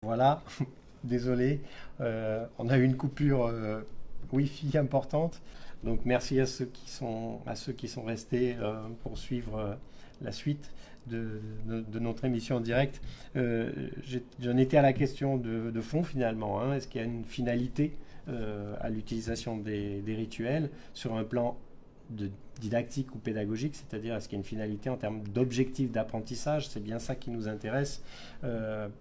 Voilà, désolé, on a eu une coupure Wi-Fi importante. Donc merci à ceux qui sont restés pour suivre la suite de notre émission en direct. J'en étais à la question de fond finalement, hein. Est-ce qu'il y a une finalité à l'utilisation des rituels sur un plan de didactique ou pédagogique, c'est-à-dire est-ce qu'il y a une finalité en termes d'objectifs d'apprentissage? C'est bien ça qui nous intéresse,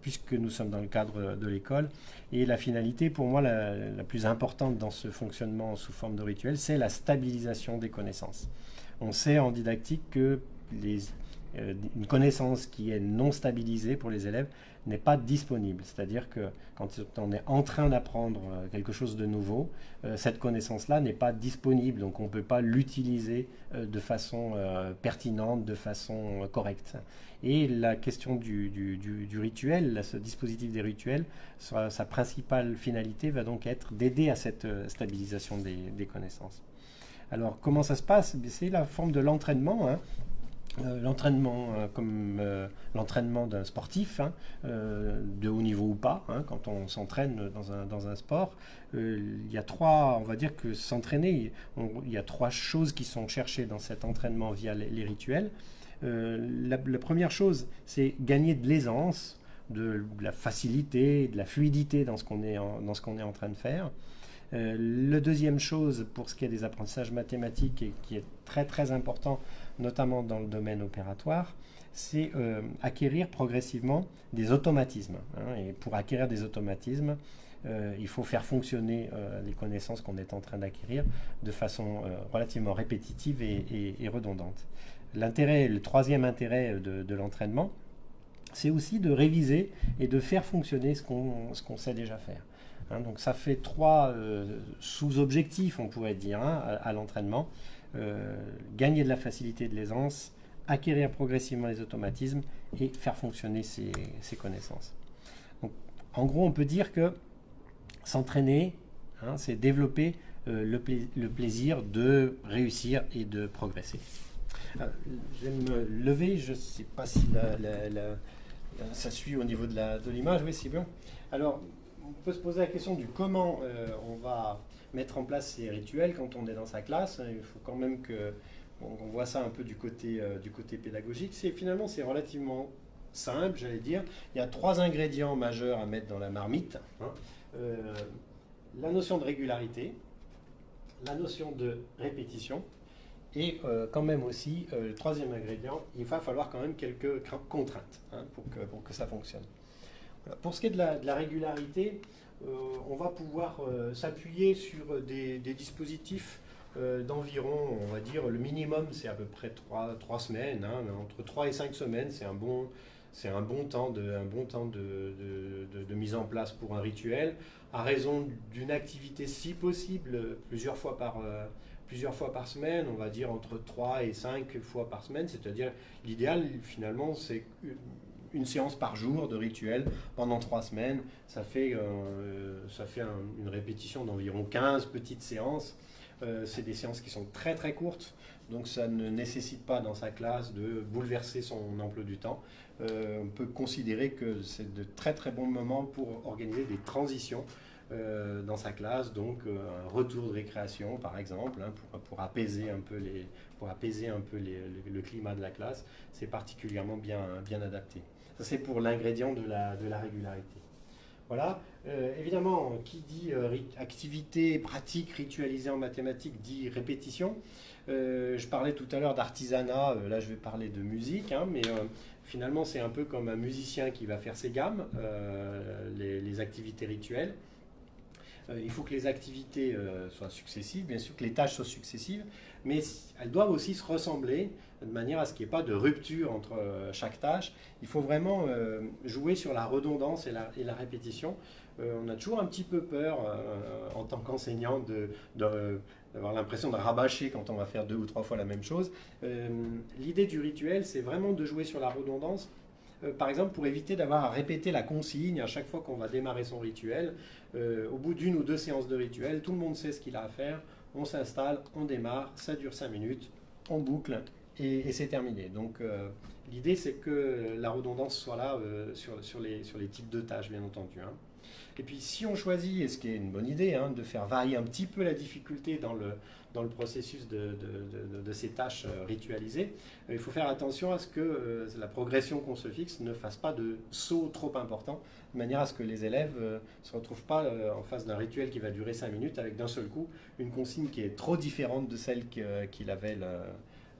puisque nous sommes dans le cadre de l'école. Et la finalité, pour moi, la plus importante dans ce fonctionnement sous forme de rituel, c'est la stabilisation des connaissances. On sait en didactique que une connaissance qui est non stabilisée pour les élèves n'est pas disponible. C'est-à-dire que quand on est en train d'apprendre quelque chose de nouveau, cette connaissance-là n'est pas disponible, donc on ne peut pas l'utiliser de façon pertinente, de façon correcte. Et la question du rituel, ce dispositif des rituels, sa principale finalité va donc être d'aider à cette stabilisation des connaissances. Alors comment ça se passe? C'est la forme de l'entraînement, hein. L'entraînement comme l'entraînement d'un sportif, hein, de haut niveau ou pas, hein, quand on s'entraîne dans un sport, il y a trois, on va dire que s'entraîner, il y a trois choses qui sont cherchées dans cet entraînement via les rituels. La première chose, c'est gagner de l'aisance, de la facilité, de la fluidité dans ce qu'on est en train de faire. La deuxième chose, pour ce qui est des apprentissages mathématiques et qui est très très important, notamment dans le domaine opératoire, c'est acquérir progressivement des automatismes, hein. Et pour acquérir des automatismes, il faut faire fonctionner les connaissances qu'on est en train d'acquérir de façon relativement répétitive et redondante. Le troisième intérêt de l'entraînement, c'est aussi de réviser et de faire fonctionner ce qu'on sait déjà faire. Hein, donc ça fait trois sous-objectifs, on pourrait dire, hein, à l'entraînement. Gagner de la facilité, de l'aisance, acquérir progressivement les automatismes et faire fonctionner ses connaissances. Donc, en gros, on peut dire que s'entraîner, hein, c'est développer le plaisir de réussir et de progresser. Je vais me lever, je ne sais pas si ça suit au niveau de l'image, oui c'est bon. Alors, on peut se poser la question du comment on va mettre en place ces rituels quand on est dans sa classe. Il faut quand même qu'on voit ça un peu du côté pédagogique. Finalement, c'est relativement simple, j'allais dire. Il y a trois ingrédients majeurs à mettre dans la marmite, hein. Euh, la notion de régularité, la notion de répétition, et quand même aussi, le troisième ingrédient, il va falloir quand même quelques contraintes, hein, pour que ça fonctionne. Voilà. Pour ce qui est de la régularité, on va pouvoir s'appuyer sur des dispositifs d'environ, on va dire, le minimum c'est à peu près 3 semaines, hein, entre 3 et 5 semaines, c'est un bon temps, de mise en place pour un rituel, à raison d'une activité si possible plusieurs fois par semaine, on va dire entre 3 et 5 fois par semaine, c'est-à-dire l'idéal finalement c'est une séance par jour de rituel pendant 3 semaines. Ça fait une répétition d'environ 15 petites séances. C'est des séances qui sont très très courtes, donc ça ne nécessite pas dans sa classe de bouleverser son emploi du temps. On peut considérer que c'est de très très bons moments pour organiser des transitions dans sa classe, donc un retour de récréation par exemple, hein, pour apaiser un peu, le climat de la classe. C'est particulièrement bien adapté. Ça c'est pour l'ingrédient de la régularité. Voilà. Évidemment, qui dit activité pratique ritualisée en mathématiques dit répétition. Je parlais tout à l'heure d'artisanat, là je vais parler de musique, hein, mais finalement c'est un peu comme un musicien qui va faire ses gammes, les activités rituelles. Il faut que les activités soient successives, bien sûr que les tâches soient successives, mais elles doivent aussi se ressembler de manière à ce qu'il n'y ait pas de rupture entre chaque tâche. Il faut vraiment jouer sur la redondance et la répétition. On a toujours un petit peu peur en tant qu'enseignant d'avoir l'impression de rabâcher quand on va faire 2 ou 3 fois la même chose. L'idée du rituel, c'est vraiment de jouer sur la redondance. Par exemple, pour éviter d'avoir à répéter la consigne à chaque fois qu'on va démarrer son rituel. Au bout d'une ou deux séances de rituel, tout le monde sait ce qu'il a à faire. On s'installe, on démarre, ça dure 5 minutes, on boucle et c'est terminé. Donc l'idée c'est que la redondance soit là sur les types de tâches, bien entendu, hein. Et puis si on choisit, et ce qui est une bonne idée, hein, de faire varier un petit peu la difficulté dans le processus de ces tâches ritualisées, il faut faire attention à ce que la progression qu'on se fixe ne fasse pas de saut trop important, de manière à ce que les élèves ne se retrouvent pas en face d'un rituel qui va durer 5 minutes avec d'un seul coup une consigne qui est trop différente de celle qu'il avait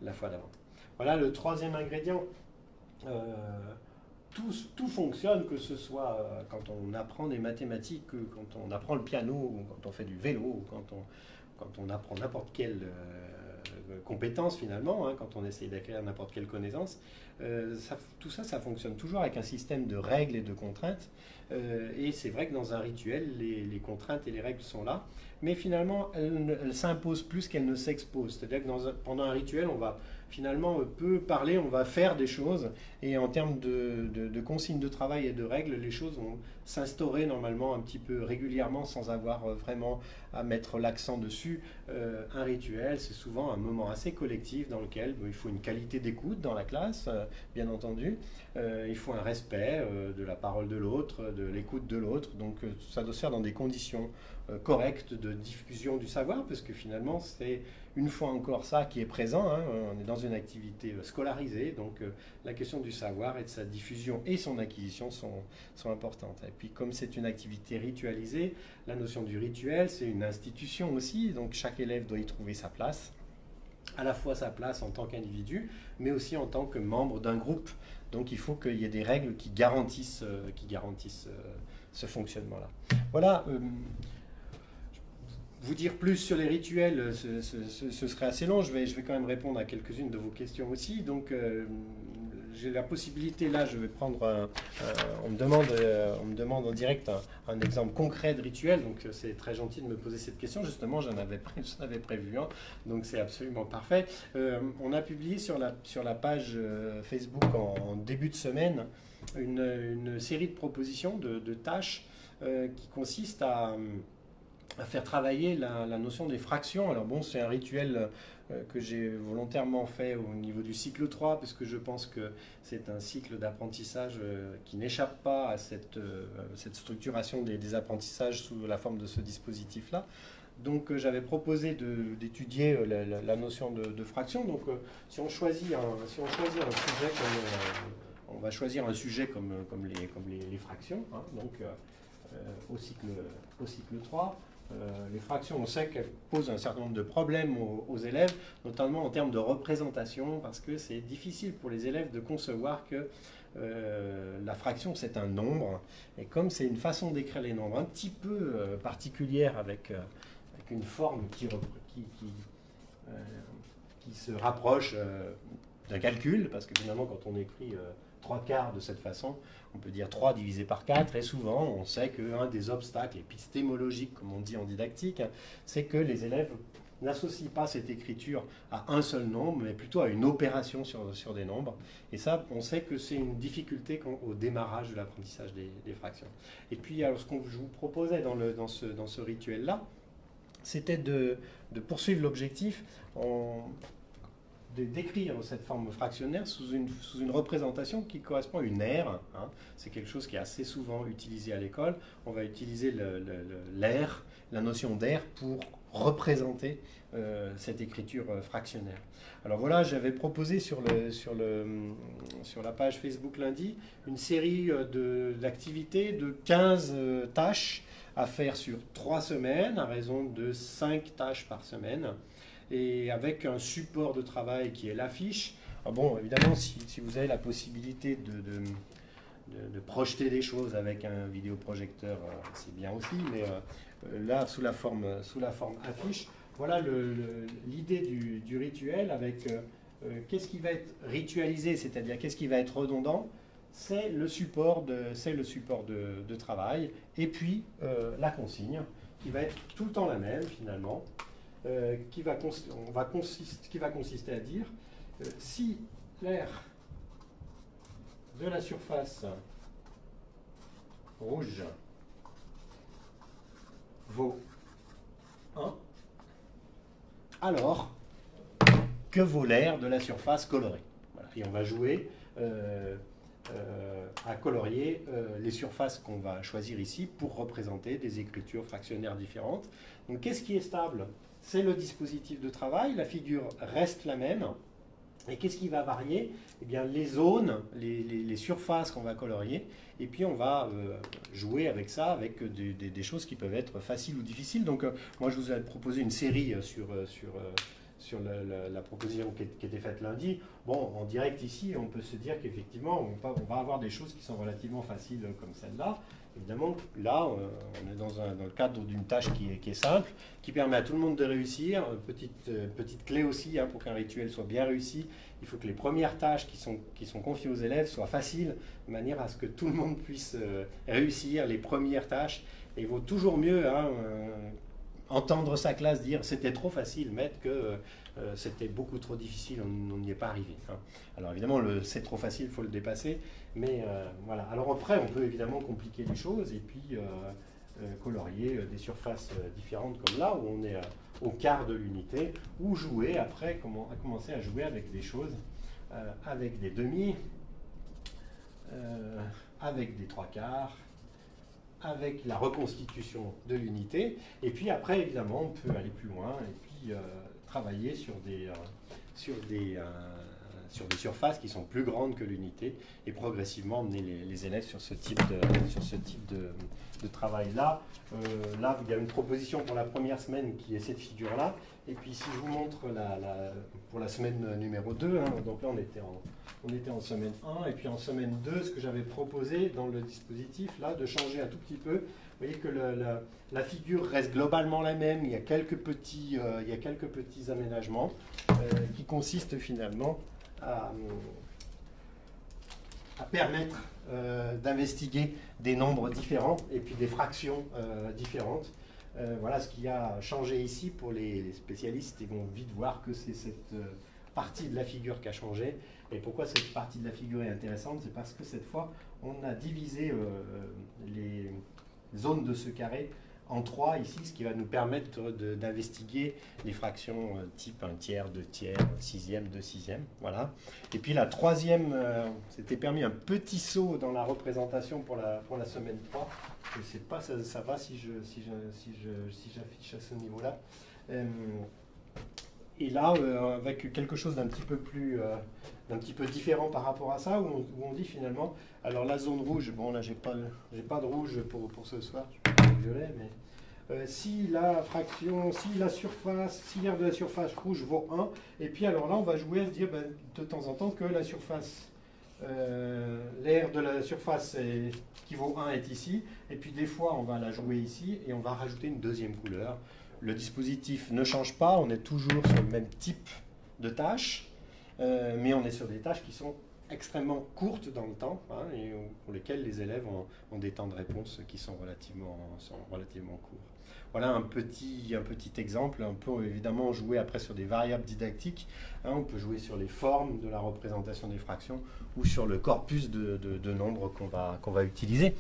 la fois d'avant. Voilà le troisième ingrédient. Euh, tout fonctionne, que ce soit quand on apprend des mathématiques, quand on apprend le piano, ou quand on fait du vélo, ou quand on apprend n'importe quelle compétence finalement, hein, quand on essaye d'acquérir n'importe quelle connaissance. Tout ça, ça fonctionne toujours avec un système de règles et de contraintes. Et c'est vrai que dans un rituel, les contraintes et les règles sont là, mais finalement, elles s'imposent plus qu'elles ne s'exposent. C'est-à-dire que pendant un rituel, on va finalement peu parler, on va faire des choses, et en termes de consignes de travail et de règles, les choses vont s'instaurer normalement un petit peu régulièrement sans avoir vraiment à mettre l'accent dessus. Un rituel, c'est souvent un moment assez collectif dans lequel il faut une qualité d'écoute dans la classe, bien entendu. Il faut un respect de la parole de l'autre, de l'écoute de l'autre. Donc ça doit se faire dans des conditions correctes de diffusion du savoir, parce que finalement c'est une fois encore ça qui est présent, hein. On est dans une activité scolarisée, donc la question du savoir et de sa diffusion et son acquisition sont importantes. Et puis comme c'est une activité ritualisée, la notion du rituel, c'est une institution aussi, donc chaque élève doit y trouver sa place, à la fois sa place en tant qu'individu, mais aussi en tant que membre d'un groupe. Donc il faut qu'il y ait des règles qui garantissent ce fonctionnement-là. Voilà. Vous dire plus sur les rituels, ce serait assez long. Je vais quand même répondre à quelques-unes de vos questions aussi. Donc, j'ai la possibilité, là, je vais prendre on me demande en direct un exemple concret de rituel. Donc, c'est très gentil de me poser cette question. Justement, j'en avais prévu un. Donc, c'est absolument parfait. On a publié sur la page Facebook en début de semaine une série de propositions de tâches qui consistent à faire travailler la notion des fractions. Alors bon, c'est un rituel que j'ai volontairement fait au niveau du cycle 3, parce que je pense que c'est un cycle d'apprentissage qui n'échappe pas à cette structuration des apprentissages sous la forme de ce dispositif-là. Donc j'avais proposé d'étudier la notion de fraction. Donc si on choisit un sujet on va choisir un sujet comme les fractions, hein, donc au cycle 3. Les fractions, on sait qu'elles posent un certain nombre de problèmes aux élèves, notamment en termes de représentation, parce que c'est difficile pour les élèves de concevoir que la fraction, c'est un nombre. Et comme c'est une façon d'écrire les nombres un petit peu particulière, avec une forme qui se rapproche d'un calcul, parce que finalement, quand on écrit 3/4 de cette façon, on peut dire 3 divisé par 4, et souvent on sait qu'un des obstacles épistémologiques, comme on dit en didactique, c'est que les élèves n'associent pas cette écriture à un seul nombre, mais plutôt à une opération sur des nombres. Et ça, on sait que c'est une difficulté au démarrage de l'apprentissage des fractions. Et puis, alors, ce que je vous proposais dans ce rituel-là, c'était de poursuivre l'objectif d'écrire cette forme fractionnaire sous une représentation qui correspond à une aire. Hein. C'est quelque chose qui est assez souvent utilisé à l'école. On va utiliser l'aire, la notion d'aire, pour représenter cette écriture fractionnaire. Alors voilà, j'avais proposé sur la page Facebook lundi une série d'activités de 15 tâches à faire sur 3 semaines, à raison de 5 tâches par semaine, et avec un support de travail qui est l'affiche. Bon, évidemment, si vous avez la possibilité de projeter des choses avec un vidéoprojecteur, c'est bien aussi, mais là, sous la forme affiche, voilà l'idée du rituel, avec qu'est-ce qui va être ritualisé, c'est-à-dire qu'est-ce qui va être redondant. C'est le support de travail, et puis la consigne, qui va être tout le temps la même, finalement. Qui va consister à dire si l'aire de la surface rouge vaut 1, alors que vaut l'aire de la surface colorée. Voilà. Et on va jouer à colorier les surfaces qu'on va choisir ici pour représenter des écritures fractionnaires différentes. Donc qu'est-ce qui est stable? C'est le dispositif de travail, la figure reste la même. Et qu'est-ce qui va varier? Eh bien, les zones, les surfaces qu'on va colorier, et puis on va jouer avec ça, avec des choses qui peuvent être faciles ou difficiles. Donc, moi, je vous ai proposé une série sur la proposition qui était faite lundi. Bon, en direct ici, on peut se dire qu'effectivement, on va avoir des choses qui sont relativement faciles comme celle-là. Évidemment, là, on est dans le cadre d'une tâche qui est simple, qui permet à tout le monde de réussir. Petite clé aussi, hein, pour qu'un rituel soit bien réussi, il faut que les premières tâches qui sont confiées aux élèves soient faciles, de manière à ce que tout le monde puisse réussir les premières tâches. Et il vaut toujours mieux entendre sa classe dire c'était trop facile, maître, que c'était beaucoup trop difficile, on n'y est pas arrivé. Hein. Alors évidemment, c'est trop facile, il faut le dépasser, mais voilà. Alors après, on peut évidemment compliquer les choses et puis colorier des surfaces différentes comme là, où on est au quart de l'unité, ou jouer après, commencer à jouer avec des choses, avec des demi, avec des trois quarts, avec la reconstitution de l'unité. Et puis après, évidemment, on peut aller plus loin et puis travailler sur des surfaces qui sont plus grandes que l'unité et progressivement emmener les élèves sur ce type de travail-là. Là, il y a une proposition pour la première semaine qui est cette figure-là. Et puis si je vous montre pour la semaine numéro 2, hein, donc là on était en semaine 1, et puis en semaine 2, ce que j'avais proposé dans le dispositif, là, de changer un tout petit peu. Vous voyez que la figure reste globalement la même, il y a quelques petits aménagements qui consistent finalement à permettre d'investiguer des nombres différents et puis des fractions différentes. Voilà ce qui a changé ici pour les spécialistes. Ils vont vite voir que c'est cette partie de la figure qui a changé. Et pourquoi cette partie de la figure est intéressante? C'est parce que cette fois, on a divisé les zones de ce carré en 3 ici, ce qui va nous permettre d'investiguer les fractions type 1 tiers, 2 tiers, sixième, 2 sixièmes. Voilà. Et puis la troisième, c'était permis un petit saut dans la représentation pour la semaine 3. Je ne sais pas, ça va si j'affiche à ce niveau-là. Et là, avec quelque chose d'un petit peu différent par rapport à ça, où on dit finalement, alors la zone rouge, bon là j'ai pas de rouge pour ce soir, je vais pas le violet, mais si l'aire de la surface rouge vaut 1, et puis alors là on va jouer à se dire de temps en temps que la surface, l'aire de la surface qui vaut 1 est ici, et puis des fois on va la jouer ici, et on va rajouter une deuxième couleur. Le dispositif ne change pas, on est toujours sur le même type de tâches, mais on est sur des tâches qui sont extrêmement courtes dans le temps, hein, et pour lesquelles les élèves ont des temps de réponse qui sont relativement courts. Voilà un petit exemple. On peut évidemment jouer après sur des variables didactiques. Hein, on peut jouer sur les formes de la représentation des fractions ou sur le corpus de nombres qu'on va utiliser.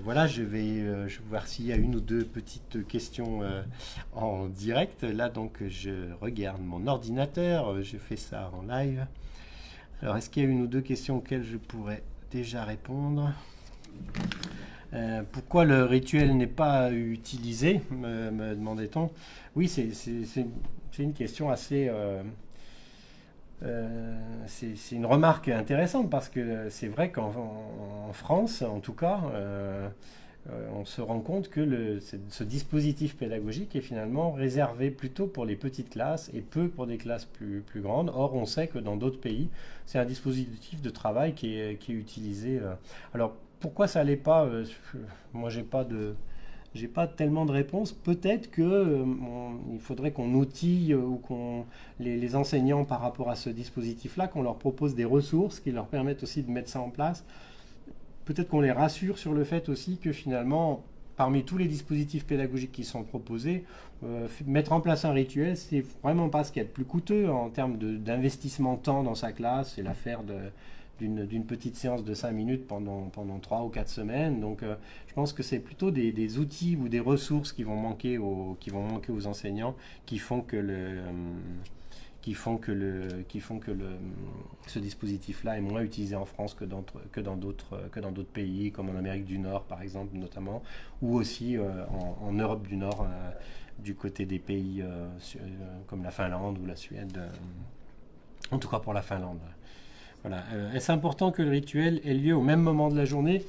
Voilà, je vais voir s'il y a une ou deux petites questions en direct. Là, donc, je regarde mon ordinateur. Je fais ça en live. Alors, est-ce qu'il y a une ou deux questions auxquelles je pourrais déjà répondre? Pourquoi le rituel n'est pas utilisé, me demandait-on. Oui, c'est une question assez... c'est une remarque intéressante parce que c'est vrai qu'en France, en tout cas, on se rend compte que ce dispositif pédagogique est finalement réservé plutôt pour les petites classes et peu pour des classes plus grandes. Or, on sait que dans d'autres pays, c'est un dispositif de travail qui est utilisé. Alors, pourquoi ça n'allait pas? Moi, j'ai pas tellement de réponses. Peut-être il faudrait qu'on outille ou les enseignants par rapport à ce dispositif-là, qu'on leur propose des ressources qui leur permettent aussi de mettre ça en place. Peut-être qu'on les rassure sur le fait aussi que finalement, parmi tous les dispositifs pédagogiques qui sont proposés, mettre en place un rituel, c'est vraiment pas ce qu'il y a de plus coûteux en termes d'investissement de temps dans sa classe. C'est l'affaire d'une petite séance de 5 minutes pendant 3 ou 4 semaines. Donc je pense que c'est plutôt des outils ou des ressources qui vont manquer aux enseignants qui font que ce dispositif-là est moins utilisé en France que dans d'autres pays, comme en Amérique du Nord, par exemple, notamment, ou aussi en Europe du Nord, du côté des pays comme la Finlande ou la Suède, en tout cas pour la Finlande. Voilà. Est-ce important que le rituel ait lieu au même moment de la journée?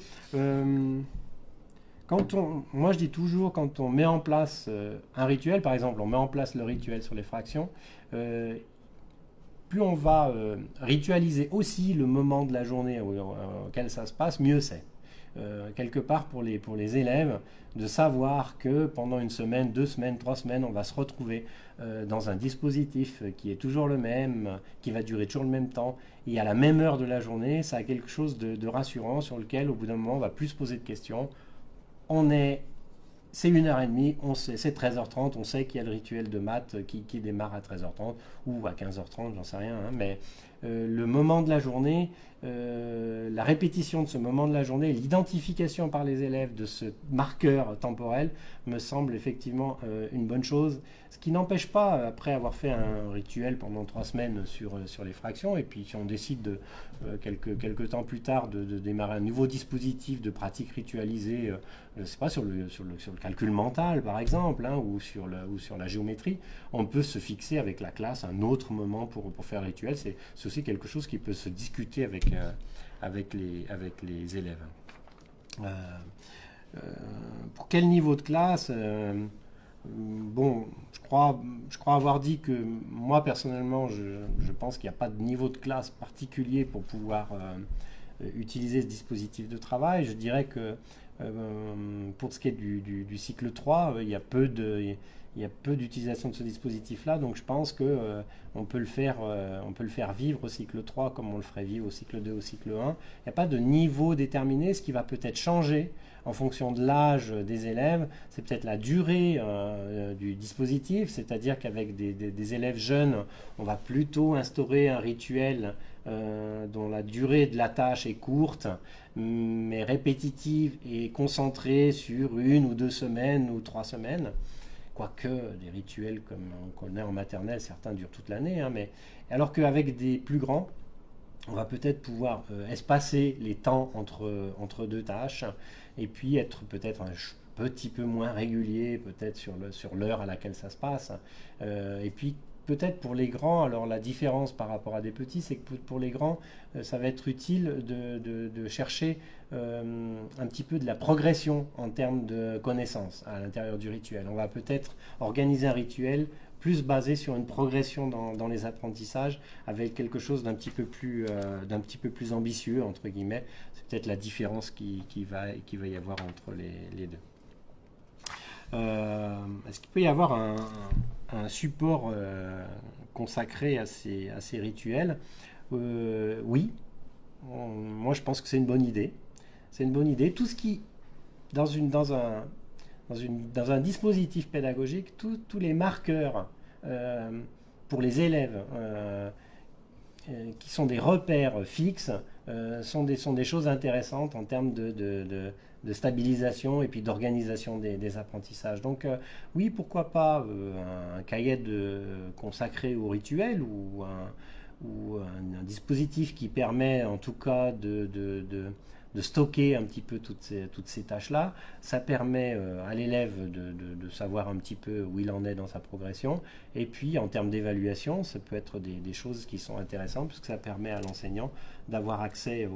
Moi je dis toujours, quand on met en place un rituel, par exemple, on met en place le rituel sur les fractions, plus on va ritualiser aussi le moment de la journée auquel ça se passe, mieux c'est. Quelque part pour les élèves, de savoir que pendant une semaine, 2 semaines, 3 semaines, on va se retrouver dans un dispositif qui est toujours le même, qui va durer toujours le même temps, et à la même heure de la journée, ça a quelque chose de rassurant sur lequel, au bout d'un moment, on va plus se poser de questions. C'est 1h30, c'est 13h30, on sait qu'il y a le rituel de maths qui démarre à 13h30 ou à 15h30, j'en sais rien, hein, mais le moment de la journée, la répétition de ce moment de la journée, l'identification par les élèves de ce marqueur temporel me semble effectivement une bonne chose. Ce qui n'empêche pas, après avoir fait un rituel pendant 3 semaines sur les fractions, et puis si on décide quelques temps plus tard de démarrer un nouveau dispositif de pratique ritualisée, je ne sais pas, sur le calcul mental par exemple, hein, ou sur la géométrie, on peut se fixer avec la classe un autre moment pour faire le rituel. C'est aussi quelque chose qui peut se discuter avec les élèves. Pour quel niveau de classe bon, je crois avoir dit que moi personnellement, je pense qu'il n'y a pas de niveau de classe particulier pour pouvoir utiliser ce dispositif de travail. Je dirais que pour ce qui est du cycle 3, il y a peu d'utilisation de ce dispositif-là, donc je pense que on peut le faire vivre au cycle 3 comme on le ferait vivre au cycle 2, au cycle 1. Il n'y a pas de niveau déterminé. Ce qui va peut-être changer en fonction de l'âge des élèves, c'est peut-être la durée du dispositif, c'est-à-dire qu'avec des élèves jeunes, on va plutôt instaurer un rituel dont la durée de la tâche est courte, mais répétitive et concentrée sur 1 ou 2 semaines ou 3 semaines. Quoique des rituels comme on connaît en maternelle, certains durent toute l'année, hein, mais alors qu'avec des plus grands, on va peut-être pouvoir espacer les temps entre deux tâches et puis être peut-être un petit peu moins régulier, peut-être sur l'heure à laquelle ça se passe. Et puis peut-être pour les grands, alors la différence par rapport à des petits, c'est que pour les grands, ça va être utile de chercher un petit peu de la progression en termes de connaissances à l'intérieur du rituel. On va peut-être organiser un rituel plus basé sur une progression dans les apprentissages, avec quelque chose d'un petit peu plus ambitieux, entre guillemets. C'est peut-être la différence qui va y avoir entre les deux. Est-ce qu'il peut y avoir un support consacré à ces rituels? Oui. Moi, je pense que c'est une bonne idée. C'est une bonne idée. Tout ce qui, dans un dispositif pédagogique, tous les marqueurs pour les élèves qui sont des repères fixes sont des choses intéressantes en termes de stabilisation et puis d'organisation des apprentissages. Donc oui, pourquoi pas un cahier consacré au rituel ou un dispositif qui permet en tout cas de stocker un petit peu toutes ces tâches-là. Ça permet à l'élève de savoir un petit peu où il en est dans sa progression. Et puis, en termes d'évaluation, ça peut être des choses qui sont intéressantes, parce que ça permet à l'enseignant d'avoir accès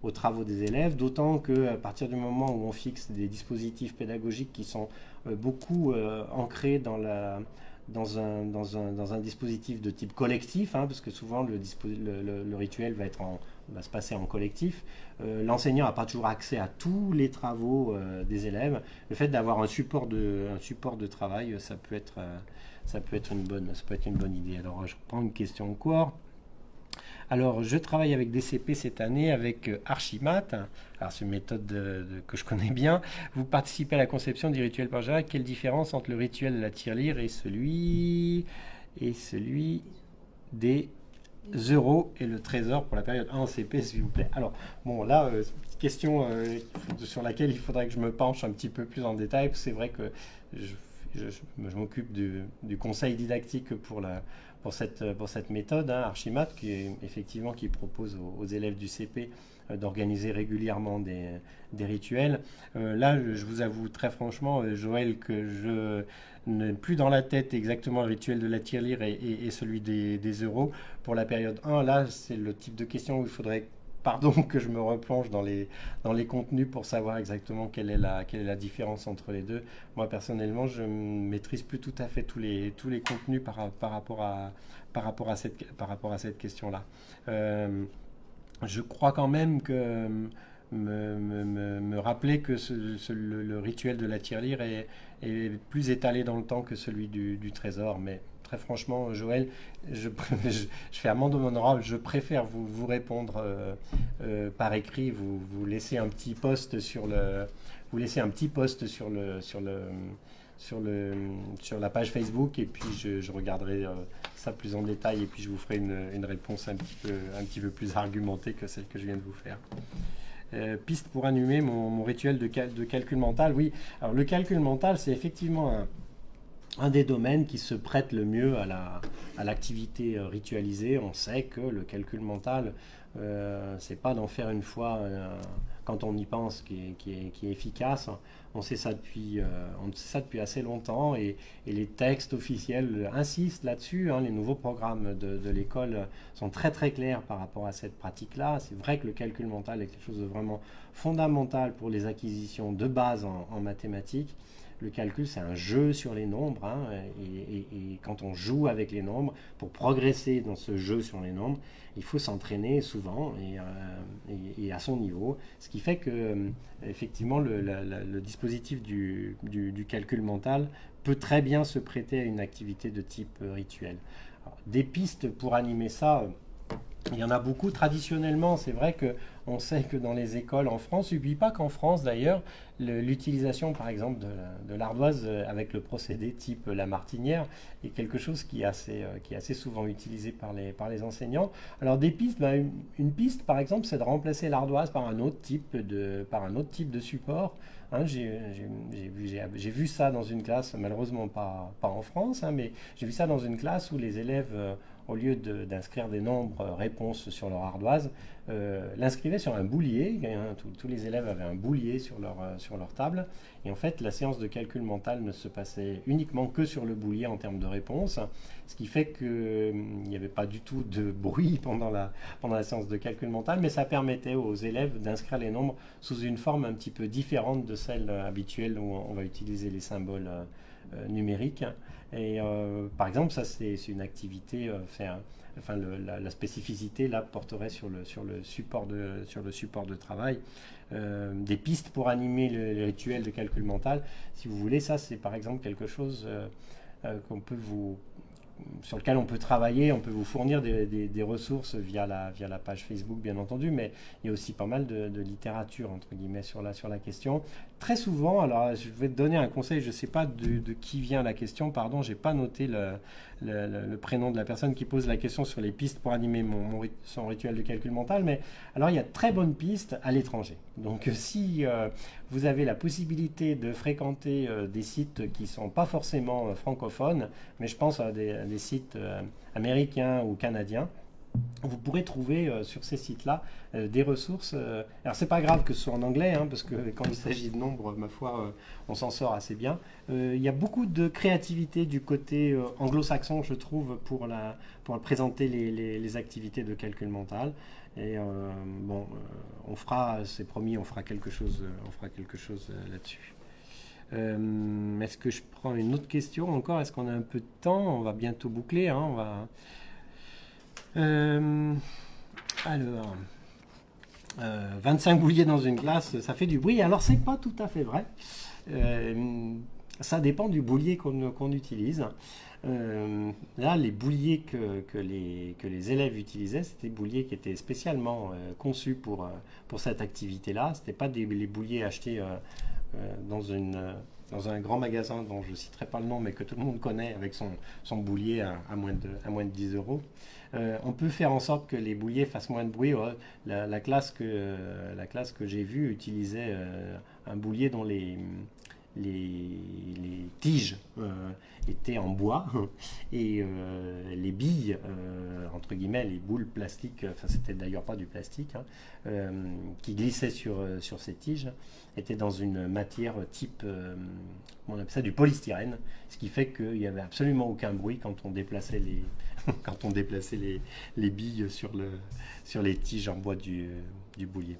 aux travaux des élèves, d'autant qu'à partir du moment où on fixe des dispositifs pédagogiques qui sont beaucoup ancrés dans un dispositif de type collectif, hein, parce que souvent le rituel va se passer en collectif. L'enseignant n'a pas toujours accès à tous les travaux des élèves. Le fait d'avoir un support de travail, ça peut être une bonne idée. Alors, je prends une question encore. Alors, je travaille avec DCP cette année avec Archimath. Alors, c'est une méthode que je connais bien. Vous participez à la conception du rituel par Gérard. Quelle différence entre le rituel de la tirelire et celui des euros et le trésor pour la période 1 en CP, s'il vous plaît? Alors, bon, là, question sur laquelle il faudrait que je me penche un petit peu plus en détail. C'est vrai que je m'occupe du conseil didactique pour pour cette méthode, hein, Archimath, effectivement, qui propose aux élèves du CP d'organiser régulièrement des rituels. Là, je vous avoue très franchement, Joël, que je n'ai plus dans la tête exactement le rituel de la tirelire et celui des euros. Pour la période 1, là, c'est le type de question où il faudrait pardon, que je me replonge dans les contenus pour savoir exactement quelle est la différence entre les deux. Moi, personnellement, je ne maîtrise plus tout à fait tous les contenus par rapport à cette question-là. Euh, je crois quand même que me rappeler que le rituel de la tirelire est plus étalé dans le temps que celui du trésor. Mais très franchement, Joël, je fais amende honorable, je préfère vous répondre par écrit, vous laissez un petit post vous laissez un petit post sur le, sur la page Facebook et puis je regarderai ça plus en détail et puis je vous ferai une réponse un petit peu plus argumentée que celle que je viens de vous faire. Piste pour animer mon rituel de calcul mental. Oui, alors le calcul mental, c'est effectivement un des domaines qui se prête le mieux à l'activité ritualisée. On sait que le calcul mental, c'est pas d'en faire une fois quand on y pense qui est efficace. On sait ça depuis assez longtemps et les textes officiels insistent là-dessus. Hein. Les nouveaux programmes de l'école sont très très clairs par rapport à cette pratique-là. C'est vrai que le calcul mental est quelque chose de vraiment fondamental pour les acquisitions de base en mathématiques. Le calcul, c'est un jeu sur les nombres, hein, et quand on joue avec les nombres, pour progresser dans ce jeu sur les nombres, il faut s'entraîner souvent et à son niveau. Ce qui fait que, effectivement, le dispositif du calcul mental peut très bien se prêter à une activité de type rituel. Alors, des pistes pour animer ça, il y en a beaucoup traditionnellement. C'est vrai que on sait que dans les écoles en France, n'oublie pas qu'en France d'ailleurs, l'utilisation par exemple de l'ardoise avec le procédé type la martinière est quelque chose qui est assez souvent utilisé par les enseignants. Alors des pistes, ben, une piste par exemple, c'est de remplacer l'ardoise par un autre type de support. Hein, j'ai vu ça dans une classe, malheureusement pas en France, hein, mais j'ai vu ça dans une classe où les élèves, au lieu d'inscrire des nombres réponses sur leur ardoise, l'inscrivaient sur un boulier. Hein, tous les élèves avaient un boulier sur leur table. Et en fait, la séance de calcul mental ne se passait uniquement que sur le boulier en termes de réponse, ce qui fait qu'il n'y avait pas du tout de bruit pendant la séance de calcul mental, mais ça permettait aux élèves d'inscrire les nombres sous une forme un petit peu différente de celle habituelle où on va utiliser les symboles numériques. Et par exemple, ça c'est une activité, enfin la spécificité là porterait sur le support de travail. Des pistes pour animer le rituel de calcul mental, si vous voulez, ça c'est par exemple quelque chose sur lequel on peut travailler, on peut vous fournir des ressources via la page Facebook bien entendu, mais il y a aussi pas mal de littérature entre guillemets sur la question. Très souvent, alors je vais te donner un conseil, je ne sais pas de qui vient la question, pardon, j'ai pas noté le prénom de la personne qui pose la question sur les pistes pour animer son rituel de calcul mental, mais alors il y a de très bonnes pistes à l'étranger. Donc si vous avez la possibilité de fréquenter des sites qui ne sont pas forcément francophones, mais je pense à des sites américains ou canadiens, vous pourrez trouver sur ces sites-là des ressources. Alors c'est pas grave que ce soit en anglais, hein, parce que quand il s'agit de nombres, ma foi, on s'en sort assez bien. Il y a beaucoup de créativité du côté anglo-saxon, je trouve, pour présenter les activités de calcul mental. Et bon, c'est promis, on fera quelque chose là-dessus. Est-ce que je prends une autre question encore? Est-ce qu'on a un peu de temps? On va bientôt boucler, hein, on va. Alors, 25 bouliers dans une glace, ça fait du bruit. Alors, c'est pas tout à fait vrai. Ça dépend du boulier qu'on utilise. Là, les bouliers que les élèves utilisaient, c'était des bouliers qui étaient spécialement conçus pour cette activité-là. Ce n'étaient pas les bouliers achetés dans un grand magasin dont je ne citerai pas le nom, mais que tout le monde connaît avec son boulier à moins de 10 euros. On peut faire en sorte que les bouliers fassent moins de bruit. La classe que j'ai vue utilisait un boulier dont les tiges étaient en bois et les billes, entre guillemets, les boules plastiques, enfin c'était d'ailleurs pas du plastique, hein, qui glissaient sur ces tiges, étaient dans une matière type, on appelle ça du polystyrène, ce qui fait qu'il n'y avait absolument aucun bruit quand on déplaçait quand on déplaçait les billes sur les tiges en bois du boulier.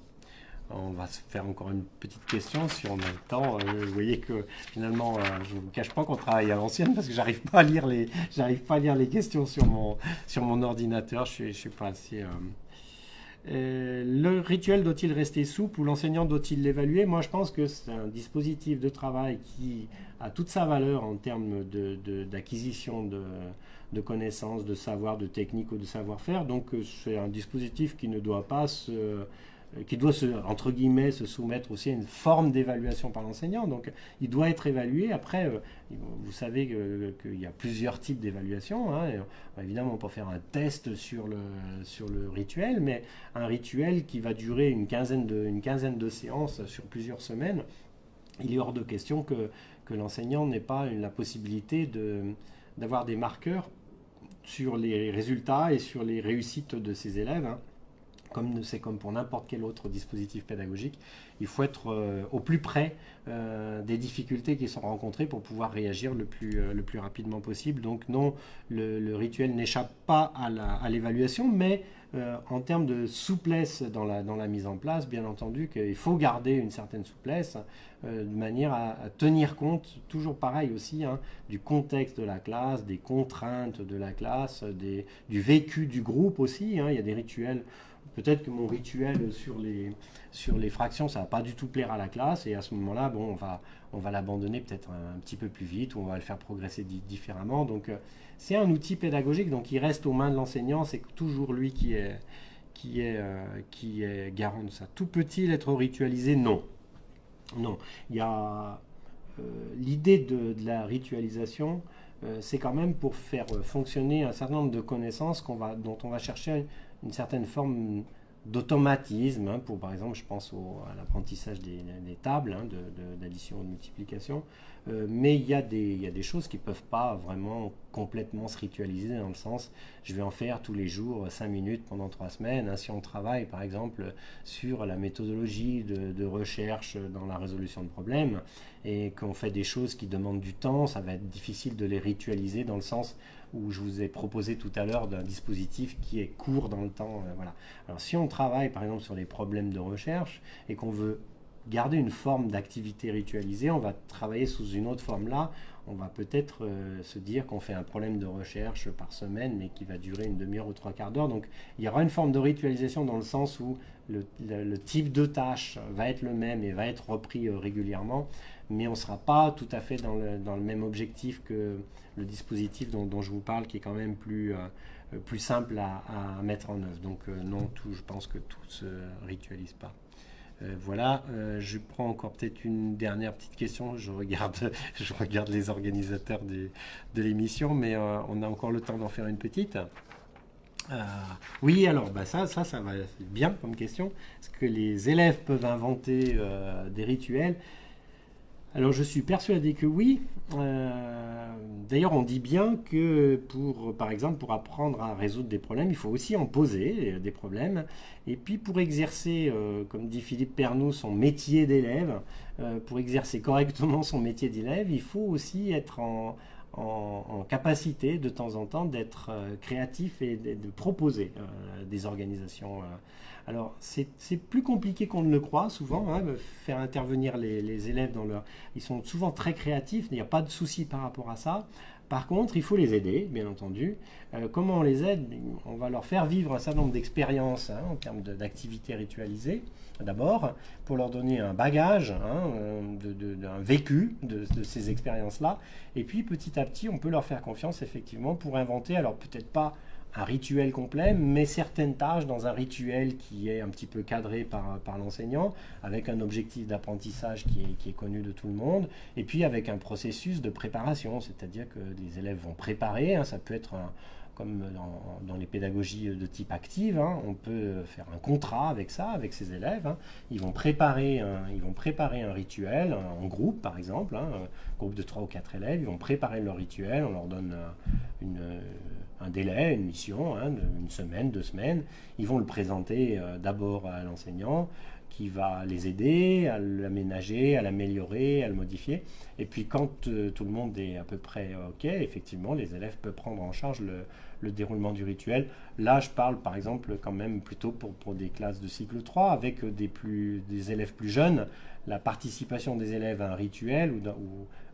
On va se faire encore une petite question si on a le temps. Vous voyez que finalement, je ne vous cache pas qu'on travaille à l'ancienne parce que j'arrive pas à lire les questions sur mon ordinateur. Je suis pas assez. Le rituel doit-il rester souple ou l'enseignant doit-il l'évaluer? Moi, je pense que c'est un dispositif de travail qui a toute sa valeur en termes d'acquisition de connaissances, de savoir, de technique ou de savoir-faire. Donc, c'est un dispositif qui ne doit pas qui doit entre guillemets se soumettre aussi à une forme d'évaluation par l'enseignant. Donc il doit être évalué. Après, vous savez qu'il y a plusieurs types d'évaluation, hein. Évidemment, on peut faire un test sur le rituel, mais un rituel qui va durer une quinzaine de séances sur plusieurs semaines, il est hors de question que l'enseignant n'ait pas la possibilité d'avoir des marqueurs sur les résultats et sur les réussites de ses élèves, hein. C'est comme pour n'importe quel autre dispositif pédagogique, il faut être au plus près des difficultés qui sont rencontrées pour pouvoir réagir le plus rapidement possible. Donc non, le rituel n'échappe pas à l'évaluation, mais en termes de souplesse dans la mise en place, bien entendu qu'il faut garder une certaine souplesse de manière à tenir compte, toujours pareil aussi, hein, du contexte de la classe, des contraintes de la classe, du vécu du groupe aussi, hein. Il y a des rituels. Peut-être que mon rituel sur les fractions, ça ne va pas du tout plaire à la classe, et à ce moment-là, bon, on va l'abandonner peut-être un petit peu plus vite, ou on va le faire progresser différemment. Donc, c'est un outil pédagogique, donc il reste aux mains de l'enseignant, c'est toujours lui qui est garant de ça. Tout peut-il être ritualisé? Non. Non. Il y a l'idée de la ritualisation, c'est quand même pour faire fonctionner un certain nombre de connaissances dont on va chercher une certaine forme d'automatisme, hein, pour par exemple, je pense à l'apprentissage des tables, hein, d'addition ou de multiplication, mais il y a des choses qui ne peuvent pas vraiment complètement se ritualiser dans le sens, je vais en faire tous les jours 5 minutes pendant 3 semaines, hein. Si on travaille par exemple sur la méthodologie de recherche dans la résolution de problèmes et qu'on fait des choses qui demandent du temps, ça va être difficile de les ritualiser dans le sens où je vous ai proposé tout à l'heure d'un dispositif qui est court dans le temps. Voilà. Alors si on travaille par exemple sur les problèmes de recherche et qu'on veut garder une forme d'activité ritualisée, on va travailler sous une autre forme là. On va peut-être se dire qu'on fait un problème de recherche par semaine, mais qui va durer une demi-heure ou 3/4 d'heure. Donc il y aura une forme de ritualisation dans le sens où le type de tâche va être le même et va être repris régulièrement, mais on ne sera pas tout à fait dans le même objectif que le dispositif dont je vous parle, qui est quand même plus simple à mettre en œuvre. Donc non, je pense que tout ne se ritualise pas. Voilà, je prends encore peut-être une dernière petite question. Je regarde les organisateurs de l'émission, mais on a encore le temps d'en faire une petite. Oui, alors ça va bien comme question. Est-ce que les élèves peuvent inventer des rituels? Alors je suis persuadé que oui. D'ailleurs, on dit bien que par exemple, pour apprendre à résoudre des problèmes, il faut aussi en poser des problèmes. Et puis pour exercer, comme dit Philippe Pernoud, son métier d'élève, pour exercer correctement son métier d'élève, il faut aussi être en capacité de temps en temps d'être créatif et de proposer des organisations. Alors c'est plus compliqué qu'on ne le croit souvent, hein, faire intervenir les élèves ils sont souvent très créatifs, il n'y a pas de souci par rapport à ça. Par contre, il faut les aider, bien entendu. Comment on les aide? On va leur faire vivre un certain nombre d'expériences, hein, en termes d'activités ritualisées, d'abord, pour leur donner un bagage, hein, un vécu de ces expériences-là. Et puis, petit à petit, on peut leur faire confiance, effectivement, pour inventer, alors peut-être pas un rituel complet, mais certaines tâches dans un rituel qui est un petit peu cadré par l'enseignant, avec un objectif d'apprentissage qui est connu de tout le monde, et puis avec un processus de préparation, c'est-à-dire que les élèves vont préparer, hein, ça peut être comme dans les pédagogies de type active, hein, on peut faire un contrat avec ça, avec ses élèves. Hein. Ils vont préparer un rituel en groupe, par exemple, hein, un groupe de 3 ou 4 élèves. Ils vont préparer leur rituel, on leur donne un délai, une mission, hein, une semaine, 2 semaines. Ils vont le présenter d'abord à l'enseignant, qui va les aider à l'aménager, à l'améliorer, à le modifier. Et puis quand tout le monde est à peu près OK, effectivement, les élèves peuvent prendre en charge le déroulement du rituel. Là, je parle par exemple quand même plutôt pour des classes de cycle 3, avec des élèves plus jeunes. La participation des élèves à un rituel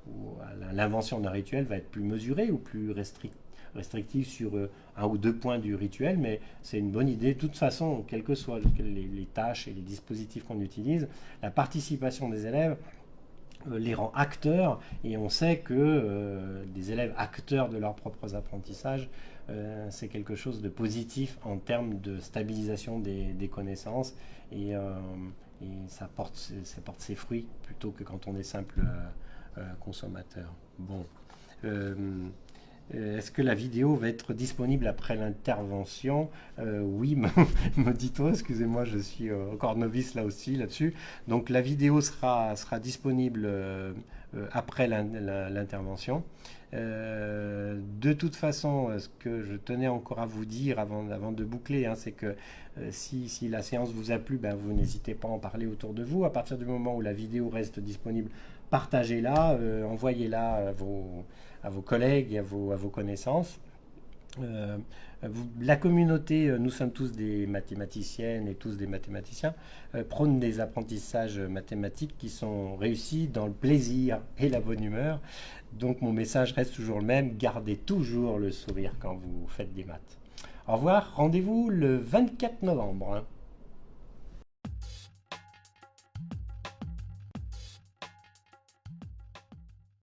ou à l'invention d'un rituel va être plus mesurée ou plus restrictive sur un ou 2 points du rituel, mais c'est une bonne idée. De toute façon, quelles que soient les tâches et les dispositifs qu'on utilise, la participation des élèves les rend acteurs, et on sait que des élèves acteurs de leurs propres apprentissages, c'est quelque chose de positif en termes de stabilisation des connaissances, et ça porte ses fruits plutôt que quand on est simple consommateur. Bon. Est-ce que la vidéo va être disponible après l'intervention? Oui, me dit-on, excusez-moi, je suis encore novice là aussi, là-dessus. Donc la vidéo sera disponible après l'intervention. De toute façon, ce que je tenais encore à vous dire avant de boucler, hein, c'est que si la séance vous a plu, ben, vous n'hésitez pas à en parler autour de vous. À partir du moment où la vidéo reste disponible, partagez-la, envoyez-la à vos collègues et à vos connaissances. La communauté, nous sommes tous des mathématiciennes et tous des mathématiciens, prône des apprentissages mathématiques qui sont réussis dans le plaisir et la bonne humeur. Donc mon message reste toujours le même, gardez toujours le sourire quand vous faites des maths. Au revoir, rendez-vous le 24 novembre. Hein.